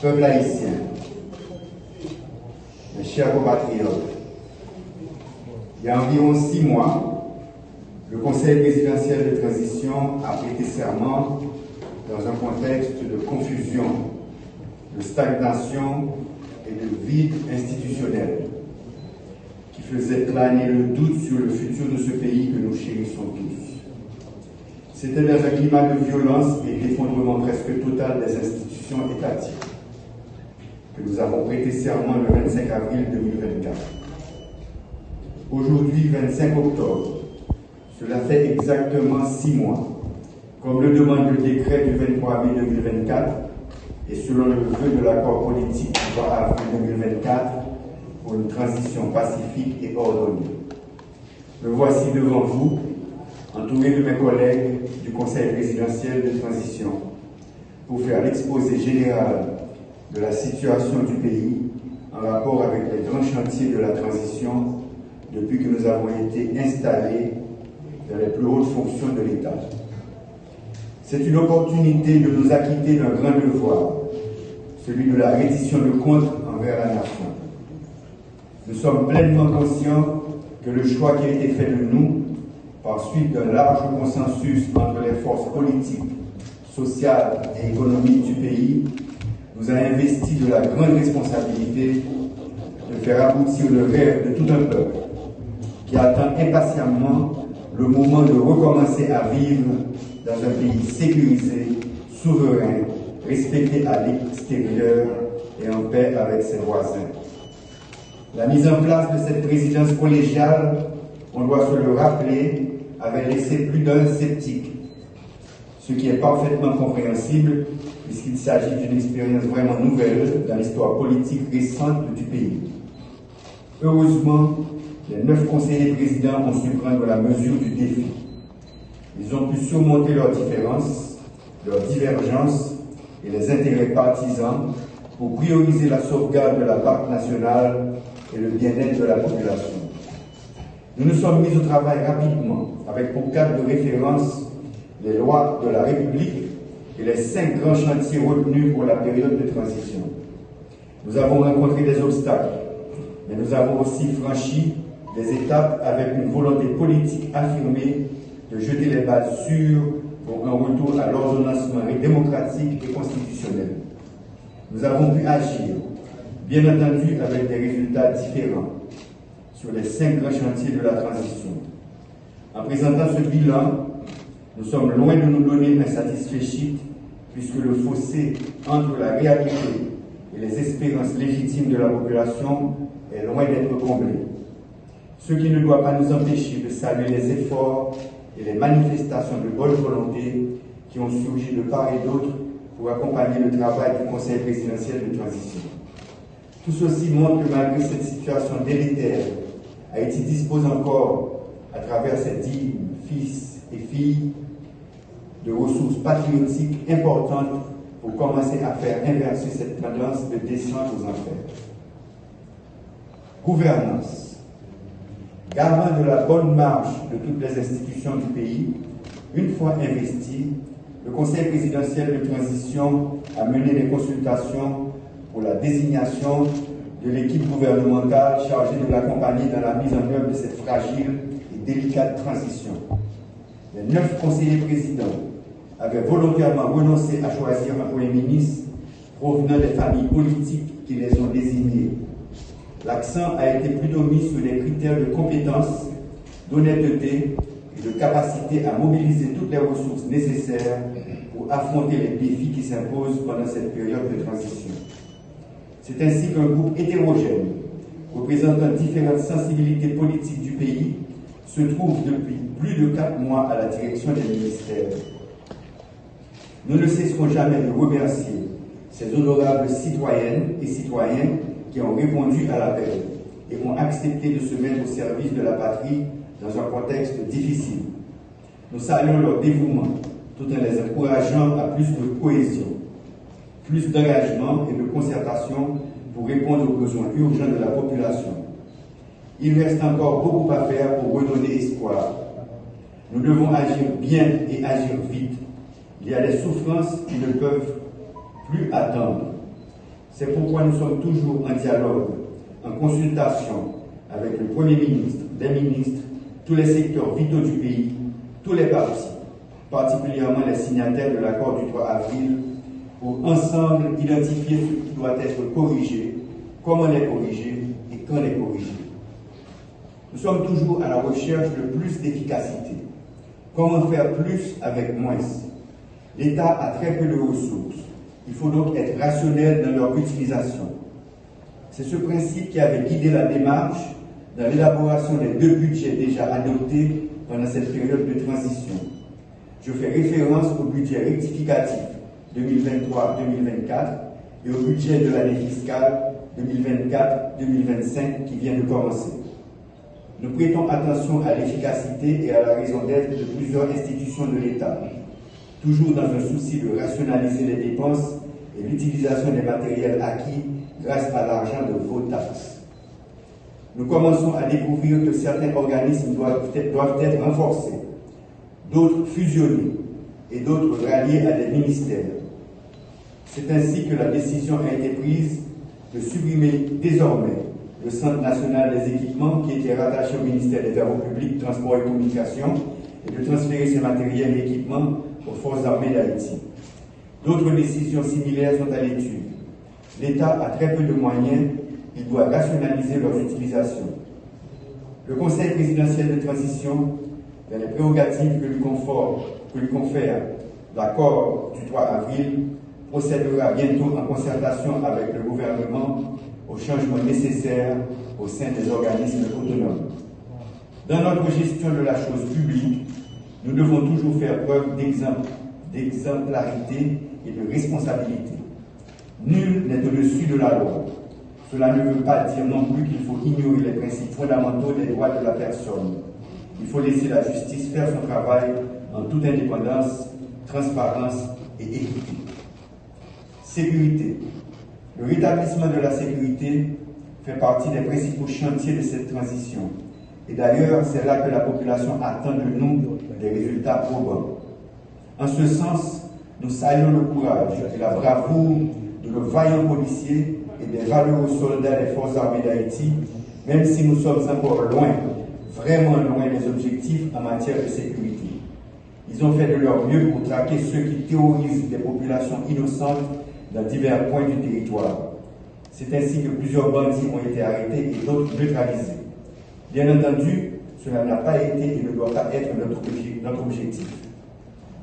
Peuple haïtien, mes chers compatriotes, il y a environ 6 mois, le Conseil présidentiel de transition a prêté serment dans un contexte de confusion, de stagnation et de vide institutionnel qui faisait planer le doute sur le futur de ce pays que nous chérissons tous. C'était dans un climat de violence et d'effondrement presque total des institutions étatiques que nous avons prêté serment le 25 avril 2024. Aujourd'hui, 25 octobre, cela fait exactement 6 mois, comme le demande le décret du 23 mai 2024 et selon le vœu de l'accord politique du 3 avril 2024 pour une transition pacifique et ordonnée. Me voici devant vous, entouré de mes collègues du Conseil présidentiel de transition, pour faire l'exposé général de la situation du pays en rapport avec les grands chantiers de la transition depuis que nous avons été installés dans les plus hautes fonctions de l'État. C'est une opportunité de nous acquitter d'un grand devoir, celui de la reddition de comptes envers la nation. Nous sommes pleinement conscients que le choix qui a été fait de nous, par suite d'un large consensus entre les forces politiques, sociales et économiques du pays, nous a investi de la grande responsabilité de faire aboutir le rêve de tout un peuple qui attend impatiemment le moment de recommencer à vivre dans un pays sécurisé, souverain, respecté à l'extérieur et en paix avec ses voisins. La mise en place de cette présidence collégiale, on doit se le rappeler, avait laissé plus d'un sceptique, ce qui est parfaitement compréhensible puisqu'il s'agit d'une expérience vraiment nouvelle dans l'histoire politique récente du pays. Heureusement, les 9 conseillers présidents ont su prendre la mesure du défi. Ils ont pu surmonter leurs différences, leurs divergences et les intérêts partisans pour prioriser la sauvegarde de la parc nationale et le bien-être de la population. Nous nous sommes mis au travail rapidement, avec pour cadre de référence les lois de la République et les 5 grands chantiers retenus pour la période de transition. Nous avons rencontré des obstacles, mais nous avons aussi franchi des étapes avec une volonté politique affirmée de jeter les bases sûres pour un retour à l'ordonnancement démocratique et constitutionnel. Nous avons pu agir, bien entendu avec des résultats différents, sur les 5 grands chantiers de la transition. En présentant ce bilan, nous sommes loin de nous donner un satisfait puisque le fossé entre la réalité et les espérances légitimes de la population est loin d'être comblé. Ce qui ne doit pas nous empêcher de saluer les efforts et les manifestations de bonne volonté qui ont surgi de part et d'autre pour accompagner le travail du Conseil présidentiel de transition. Tout ceci montre que malgré cette situation délétère, Haïti dispose encore, à travers ses dignes fils et filles, de ressources patriotiques importantes pour commencer à faire inverser cette tendance de descente aux enfers. Gouvernance. Garant de la bonne marche de toutes les institutions du pays, une fois investi, le Conseil présidentiel de transition a mené des consultations pour la désignation de l'équipe gouvernementale chargée de l'accompagner dans la mise en œuvre de cette fragile et délicate transition. Les 9 conseillers présidents avaient volontairement renoncé à choisir un Premier ministre provenant des familles politiques qui les ont désignés. L'accent a été plutôt mis sur les critères de compétence, d'honnêteté et de capacité à mobiliser toutes les ressources nécessaires pour affronter les défis qui s'imposent pendant cette période de transition. C'est ainsi qu'un groupe hétérogène, représentant différentes sensibilités politiques du pays, se trouve depuis plus de 4 mois à la direction des ministères. Nous ne cesserons jamais de remercier ces honorables citoyennes et citoyens qui ont répondu à l'appel et ont accepté de se mettre au service de la patrie dans un contexte difficile. Nous saluons leur dévouement tout en les encourageant à plus de cohésion, plus d'engagement et de concertation pour répondre aux besoins urgents de la population. Il reste encore beaucoup à faire pour redonner espoir. Nous devons agir bien et agir vite. Il y a des souffrances qui ne peuvent plus attendre. C'est pourquoi nous sommes toujours en dialogue, en consultation avec le Premier ministre, les ministres, tous les secteurs vitaux du pays, tous les partis, particulièrement les signataires de l'accord du 3 avril, pour ensemble identifier ce qui doit être corrigé, comment les corriger et quand les corriger. Nous sommes toujours à la recherche de plus d'efficacité. Comment faire plus avec moins? L'État a très peu de ressources. Il faut donc être rationnel dans leur utilisation. C'est ce principe qui avait guidé la démarche dans l'élaboration des 2 budgets déjà adoptés pendant cette période de transition. Je fais référence au budget rectificatif 2023-2024 et au budget de l'année fiscale 2024-2025 qui vient de commencer. Nous prêtons attention à l'efficacité et à la raison d'être de plusieurs institutions de l'État, toujours dans un souci de rationaliser les dépenses et l'utilisation des matériels acquis grâce à l'argent de vos taxes. Nous commençons à découvrir que certains organismes doivent être renforcés, d'autres fusionnés et d'autres ralliés à des ministères. C'est ainsi que la décision a été prise de supprimer désormais le Centre national des équipements qui était rattaché au ministère des Travaux publics, Transports et Communications et de transférer ces matériels et équipements aux forces armées d'Haïti. D'autres décisions similaires sont à l'étude. L'État a très peu de moyens, il doit rationaliser leur utilisation. Le Conseil présidentiel de transition, dans les prérogatives que lui confère l'accord du 3 avril, procédera bientôt en concertation avec le gouvernement aux changements nécessaires au sein des organismes autonomes. Dans notre gestion de la chose publique, nous devons toujours faire preuve d'exemplarité et de responsabilité. Nul n'est au-dessus de la loi. Cela ne veut pas dire non plus qu'il faut ignorer les principes fondamentaux des droits de la personne. Il faut laisser la justice faire son travail en toute indépendance, transparence et équité. Sécurité. Le rétablissement de la sécurité fait partie des principaux chantiers de cette transition. Et d'ailleurs, c'est là que la population attend de nous des résultats probants. En ce sens, nous saluons le courage et la bravoure de nos vaillants policiers et des valeureux soldats des forces armées d'Haïti, même si nous sommes encore loin, vraiment loin des objectifs en matière de sécurité. Ils ont fait de leur mieux pour traquer ceux qui terrorisent des populations innocentes dans divers points du territoire. C'est ainsi que plusieurs bandits ont été arrêtés et d'autres neutralisés. Bien entendu, cela n'a pas été et ne doit pas être notre objectif.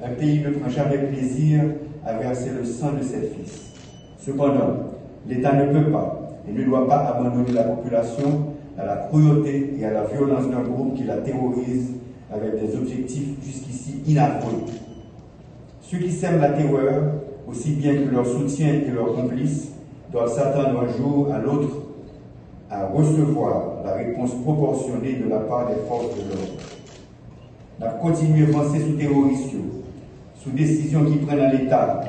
Un pays ne prend jamais plaisir à verser le sang de ses fils. Cependant, l'État ne peut pas et ne doit pas abandonner la population à la cruauté et à la violence d'un groupe qui la terrorise avec des objectifs jusqu'ici inavoués. Ceux qui sèment la terreur, aussi bien que leurs soutiens et leurs complices, doivent s'attendre un jour à l'autre à recevoir la réponse proportionnée de la part des forces de l'ordre. Nous continuons à avancer sous terroristes, sous décisions qui prennent à l'État.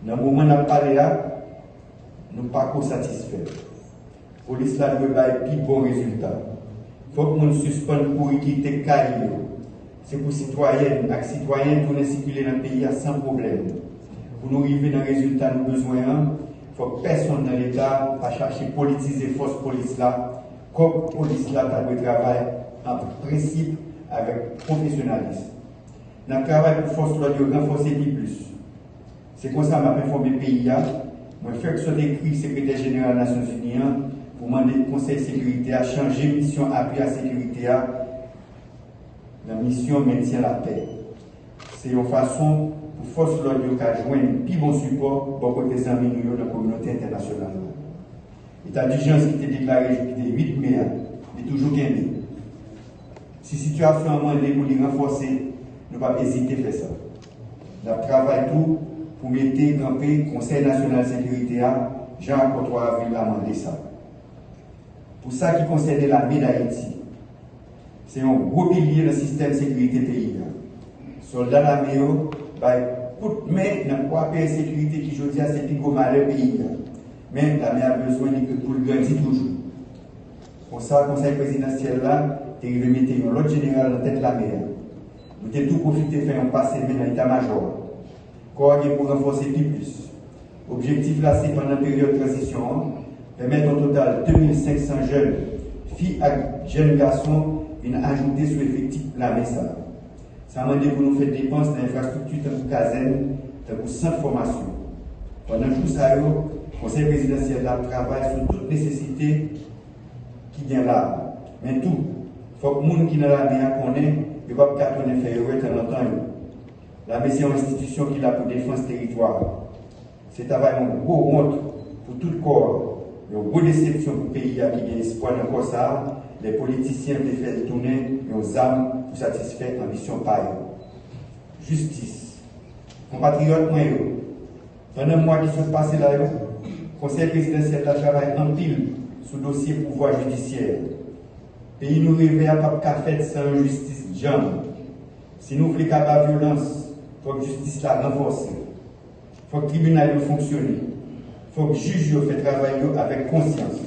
Dans le moment où nous parlons là, nous ne sommes pas satisfaits. La police là doit avoir un plus bon résultat. Il faut que nous suspendions pour quitter le carré. C'est pour citoyennes et citoyens pour nous circuler dans le pays sans problème. Pour nous arriver dans le résultat nous besoin, il faut que personne dans l'État ne cherche à politiser la force police là, comme la police là doit travailler en principe avec professionnalisme. Dans le travail pour force là de renforcer plus. C'est comme ça que je vais informer le pays. Je fais que ce soit écrit secrétaire général des Nations Unies pour demander au Conseil de sécurité à changer mission appui à la sécurité la mission maintien la paix. C'est une façon pour force l'ordre de joindre un plus bon support pour côté amis de la communauté internationale. L'état d'urgence qui était déclaré le 8 mai est toujours gagné. Si la situation est demandée pour les renforcer, nous ne pouvons pas hésiter à faire ça. Nous travaillons tout pour mettre en paix le Conseil national de sécurité Jean 3 avril a demandé ça. Pour ça qui concerne l'armée d'Haïti, c'est un gros pilier du système de sécurité pays. Soldats l'armée, mais dans quoi paix et sécurité qui je dis c'est plus gros malheur pays. Mais l'armée a besoin pour le grandir toujours. Pour ça, le conseil présidentiel là, il veut mettre un autre général en tête de l'armée. Nous avons tout profité de faire un passé dans l'état-major. Pour renforcer plus. Objectif lancé pendant la période de transition, permettre au total 2500 jeunes, filles et jeunes garçons, viennent ajouter sur l'effectif la MESA. Ça m'a dit pour nous faire dépenses dans l'infrastructure, dans la caserne, dans le centre de formation. Pendant tout ça, le Conseil présidentiel travaille sur toute nécessité qui vient là. Mais tout, il faut que les gens qui sont là bien connaissent, ils ne peuvent pas faire de temps en temps. La MESA est une institution qui est là pour défendre ce territoire. C'est un beau honte pour tout le corps, une bonne déception pour le pays qui a espoir dans le ça. Les politiciens veulent faire tourner nos âmes pour satisfaire l'ambition paille. Justice. Compatriotes, pendant le mois qui se passe là, le Conseil présidentiel travaille en pile sur le dossier pouvoir judiciaire. Le pays nous réveille à pas faire sans justice jamais. Si nous voulons qu'il la violence, il faut que la justice la renforce. Il faut que le tribunal fonctionne. Il faut que le juge fait travailler avec conscience.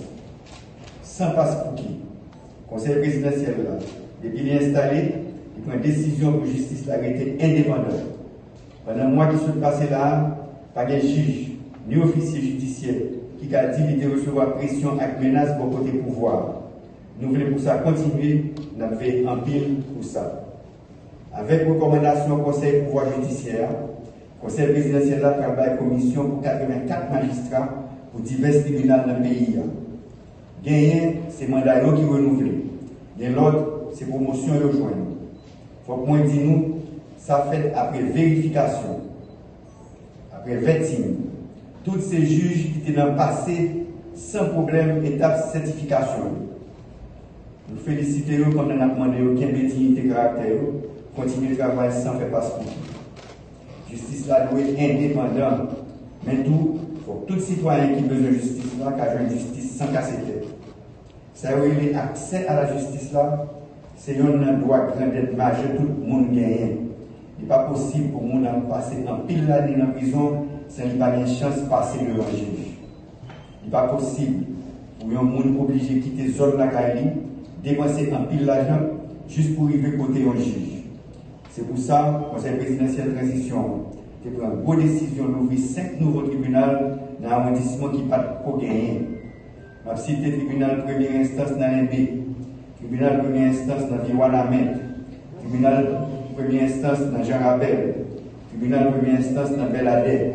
Sans passe-pour-qui. Le Conseil présidentiel, là, depuis qu'il est installé, il prend une décision pour la justice l'arrêter indépendante. Pendant le mois qui se passe là, pas de juge ni officier judiciaire qui a dit de recevoir pression et menace pour côté pouvoir. Nous voulons pour ça continuer, nous avons fait un pile pour ça. Avec recommandation au Conseil pouvoir judiciaire, le Conseil présidentiel a travaillé en commission pour 84 magistrats pour divers tribunaux dans le pays. Gagner, c'est mandat qui renouvelé. Et l'autre, c'est promotion et rejoindre. Il faut que moi dis nous, ça fait après vérification, après vetting. Tous ces juges qui étaient dans le passé, sans problème, étape certification. Nous félicitons comme on a demandé aucun dignité de caractère, continuer le travail sans faire passeport. Justice là doit être indépendante. Mais tout, pour tout citoyen qui a besoin de justice là, qui a une justice sans casser tête. Ça veut dire l'accès à la justice là, c'est un droit grand majeur, tout le monde gagne. Il n'est pas possible pour le monde passer en pile d'années en prison sans qu'il pas une chance de passer devant le juge. Il n'est pas possible pour un monde obligé de quitter la zone de la Cali, dépenser en pile d'argent juste pour arriver côté un juge. C'est pour ça que le Conseil présidentiel de transition a pris une bonne décision d'ouvrir 5 nouveaux tribunaux dans l'arrondissement qui n'a pas gagné. Je cite le tribunal de première instance dans l'Imbé, tribunal de première instance dans Viwanamet, tribunal de première instance dans Jean Rabel, tribunal de première instance dans Beladé.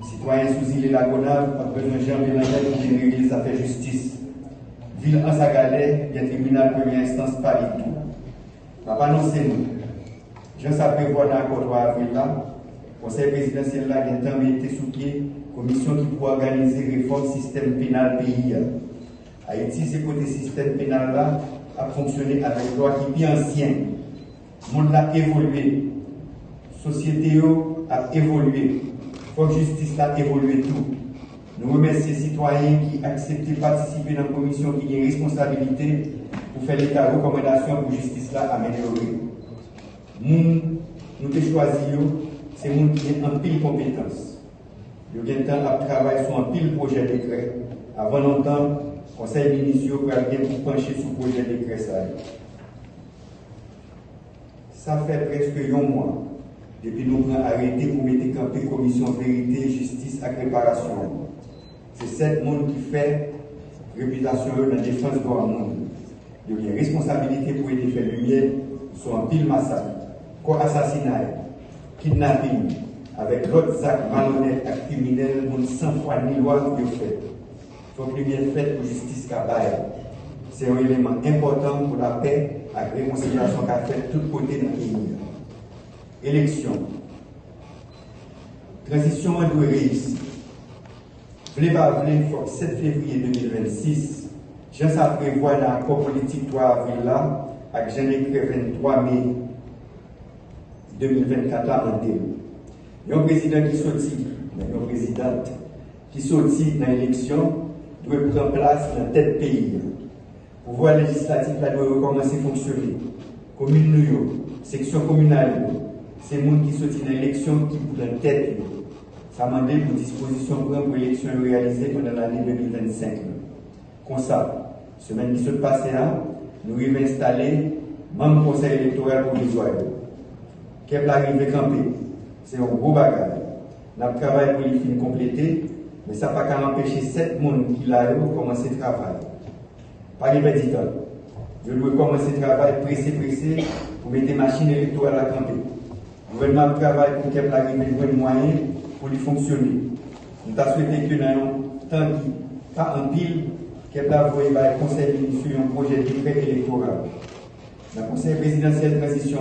Citoyens sous île la Gonave, pas besoin de Jean Bélanger pour régler les affaires justice. Ville en Sagalais, il y a tribunal de première instance Paris tout. Je vais annoncer nous. Je sais prévoir dans l'accord 3 avril là, le Conseil présidentiel là, il y a été sous pied, commission qui pourra organiser réforme système pénal pays. Haïti, c'est côté système pénal là, a fonctionné avec une loi qui est bien ancienne. Le monde a évolué. La société a évolué. Il faut que la justice a évolué tout. Nous remercions les citoyens qui acceptent de participer dans la commission qui a une responsabilité pour faire l'état de recommandation pour la justice là améliorer. Nous avons choisi, c'est les gens qui ont un pile compétence. Ils ont un temps à travailler sur un pile projet de décret. Avant longtemps, le conseil municipal va bien pour pencher sur le projet de décret. Ça fait presque un mois depuis nous avons arrêté pour mettre campé commission vérité, justice et réparation. C'est cette monde qui fait réputation dans la défense de leur monde. Il y a une responsabilité pour aider faire lumière sur un pile massacre, co-assassinat, kidnapping, avec d'autres actes malhonnêtes et criminels, sans foi ni loi qui fait. Il faut que lumière faite pour justice cabaye. C'est un élément important pour la paix et la réconciliation qu'a fait de tous côtés dans le pays. Élection. Transition doit réussir. Vle pas vle, il faut que 7 février 2026, je ça prévoit dans l'accord politique 3 avril là, avec Jean-Décret 23 mai 2024 là en début. Il y a un président qui sortit, une présidente qui sortit dans l'élection, doit prendre place dans tête pays. Le pouvoir législatif là doit recommencer à fonctionner. Commune New York, section communale, c'est le monde qui sortit dans l'élection qui pour dans tête. Ça m'a demandé pour disposition pour l'élection réalisée pendant l'année 2025. Comme ça, semaine qui se passe là, nous avons installé membre conseil électoral provisoire. Qu'est-ce qui arrive camper? C'est un gros bagage. Nous avons travaillé pour les fins compléter. Mais ça n'a pas qu'à empêcher 7 personnes qui là de commencer le travail. Pas de petit temps. Je dois commencer le travail pressé pour mettre des machines électorales à camper. Le gouvernement travaille pour qu'elle arrive à des moyens pour lui fonctionner. Nous avons souhaité que dans un temps qui pas en pile, qu'elle a envoyé le conseil sur un projet de décret électoral. Dans le conseil présidentiel de transition,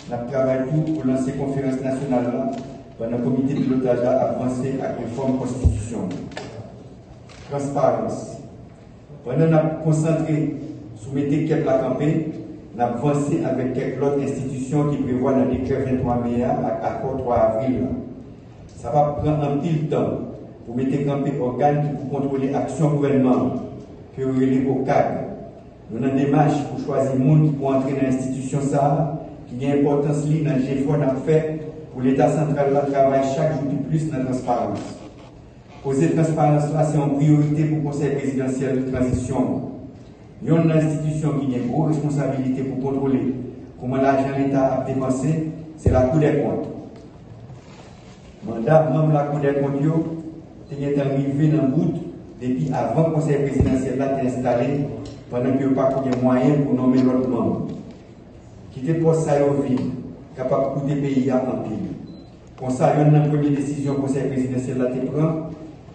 nous avons travaillé pour lancer la conférence nationale pendant le comité de pilotage avancé avec une réforme constitution. Transparence. Pendant nous avons concentré sur mettre qu'elle a campé, nous avons avancé avec quelques autres institutions qui prévoient dans le décret 23 mai à l'accord 3 avril. Ça va prendre un petit temps pour mettre campé organes qui pour contrôler l'action gouvernement, que vous relèvez au cadre. Nous avons des démarches pour choisir les gens pour entrer dans l'institution qui a une importance dans le GFOR fait pour l'État central de travail chaque jour de plus dans la transparence. Poser la transparence là, c'est une priorité pour le Conseil présidentiel de transition. Il y a une institution qui a une grosse responsabilité pour contrôler comment l'argent de l'État a dépensé, c'est la Cour des comptes. Mandat, même la Cour des comptes, est arrivé dans le bout depuis avant le Conseil présidentiel là été installé, pendant qu'il n'y a pas de moyens pour nommer l'autre membre. Quitter pour ça au vide, capable de coûter pays à en pile. Comme ça, il y a une première décision que le Conseil présidentiel là prend,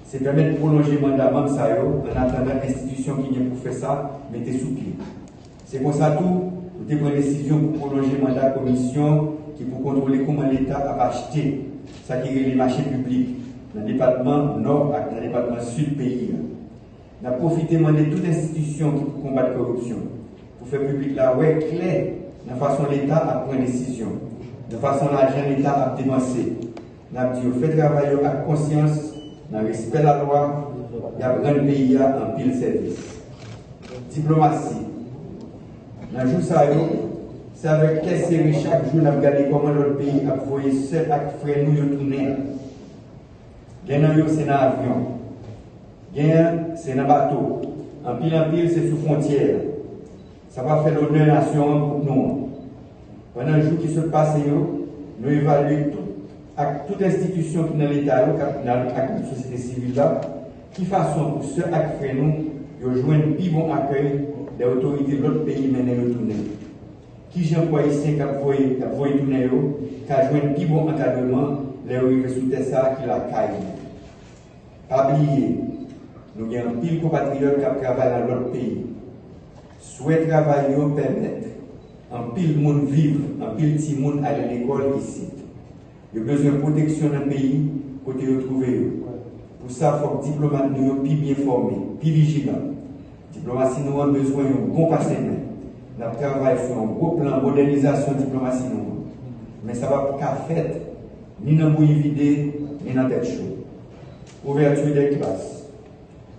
c'est permettre de prolonger le mandat même ça en attendant l'institution qui vient pour faire ça, mettez sous pied. C'est comme ça tout, vous avez pris une décision pour prolonger le mandat de la commission qui pour contrôler comment l'État a acheté ça qui est les marchés publics dans le département nord et dans le département sud du pays. On a profité de demander toute institution qui pour combattre la corruption, pour faire public la ouais clair, de façon l'État à prendre des décisions, de façon l'argent l'État à dépenser. On a dit, faites travailler avec conscience, dans le respect de la loi, et à prendre le pays en pile service. Diplomatie. Dans le jour ça, c'est avec quelle série chaque jour, on a regardé comment notre pays a envoyé seul acte frère nous tourner. Gagnant, c'est dans l'avion. Gagnant, c'est dans le bateau. En pile, c'est sous frontière. Ça va faire l'honneur nation pour nous. Pendant le jour qui se passe, nous évaluons toute institution qui est dans l'État, dans la société civile, qui façon pour ceux qui fait nous, ils jouent un plus bon accueil des autorités de l'autre pays mener le tourner. Qui j'ai employé ici qui a envoyé tourner, qui a joué un plus bon encadrement, les arrivés sous Tessa qui la caille. Pas oublier, nous avons un pile compatriotes qui travaillent dans l'autre pays. Souhait travailler permettre un pile monde vivre, un pile petit monde aller à l'école ici. Il y a besoin de protection dans le pays, côté retrouver. Pour ça, il faut que les diplomates nous soient plus bien formés, plus vigilants. La diplomatie nous a besoin d'un bon passé. Nous travaillons sur un gros plan de modernisation de la diplomatie. Mais ça ne va pas faire ni dans le bouillie vidé, ni dans la tête chaude. Ouverture des classes.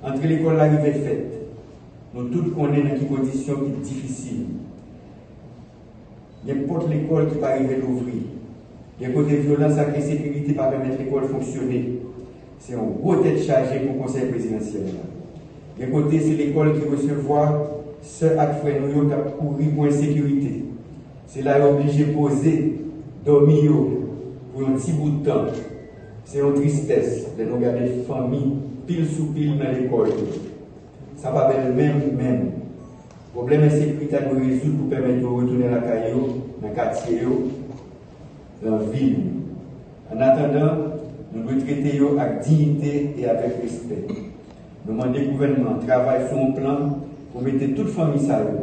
Entre l'école et l'arrivée faite, nous tous connaissons dans des conditions difficiles. N'importe l'école qui va arriver à l'ouvrir. Il y a côté violence et insécurité pour permettre l'école de fonctionner. C'est un gros tête chargé pour le conseil présidentiel. Il y a côté c'est l'école qui recevoir ceux actes frères nous qui ont couru pour l'insécurité. C'est là obligé de poser, dormir pour un petit bout de temps. C'est une tristesse de nous garder des familles pile sous pile dans l'école. Ça va être le même. Le problème de sécurité à nous résoudre pour permettre de retourner à la caillou, dans le quartier, dans la ville. En attendant, nous devons traiter avec dignité et avec respect. Nous demandons au gouvernement de travailler sur un plan pour mettre toute famille salue,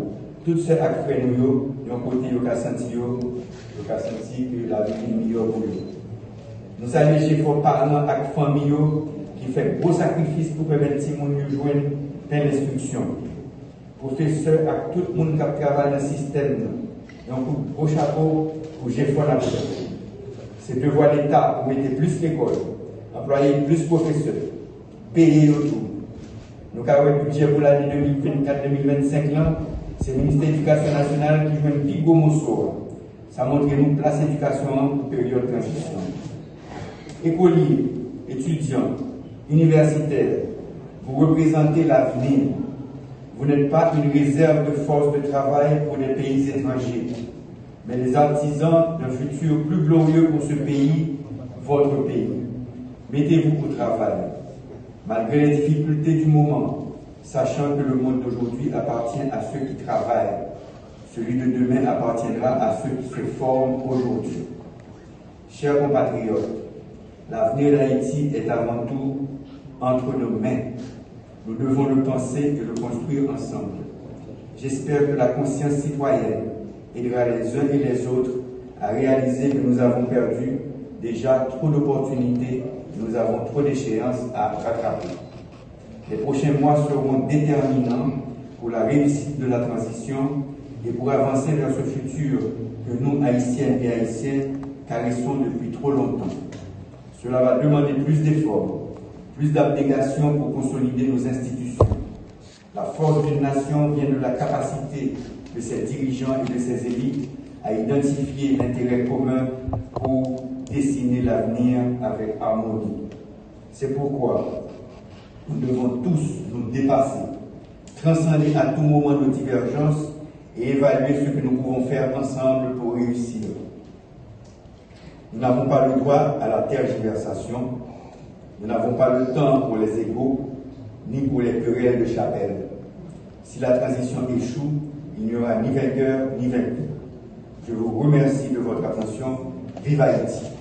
tous ceux qui fait nous, d'un côté, ils ont senti que la vie est meilleure pour eux. Nous saluons les parents et les familles qui font gros sacrifices pour permettre à tout le monde de jouer plein d'instructions. Professeurs et tout le monde qui travaille dans le système. Donc, gros chapeau pour GFOR la vie. C'est devoir l'État pour mettre plus l'école, employer plus de professeurs, payer autour. Nous avons un budget pour l'année 2024-2025, c'est le ministère de l'Éducation nationale qui joue un plus gros morceau. Ça montre nous place l'éducation pour période de transition. Écoliers, étudiants, universitaires, vous représentez l'avenir. Vous n'êtes pas une réserve de force de travail pour des pays étrangers, mais les artisans d'un futur plus glorieux pour ce pays, votre pays. Mettez-vous au travail. Malgré les difficultés du moment, sachant que le monde d'aujourd'hui appartient à ceux qui travaillent, celui de demain appartiendra à ceux qui se forment aujourd'hui. Chers compatriotes, l'avenir d'Haïti est avant tout entre nos mains. Nous devons le penser et le construire ensemble. J'espère que la conscience citoyenne aidera les uns et les autres à réaliser que nous avons perdu déjà trop d'opportunités et nous avons trop d'échéances à rattraper. Les prochains mois seront déterminants pour la réussite de la transition et pour avancer vers ce futur que nous, Haïtiennes et Haïtiens, caressons depuis trop longtemps. Cela va demander plus d'efforts, plus d'abnégation pour consolider nos institutions. La force d'une nation vient de la capacité de ses dirigeants et de ses élites à identifier l'intérêt commun pour dessiner l'avenir avec harmonie. C'est pourquoi nous devons tous nous dépasser, transcender à tout moment nos divergences et évaluer ce que nous pouvons faire ensemble pour réussir. Nous n'avons pas le droit à la tergiversation, nous n'avons pas le temps pour les égos, ni pour les querelles de chapelle. Si la transition échoue, il n'y aura ni vainqueur ni vaincu. Je vous remercie de votre attention. Vive Haïti!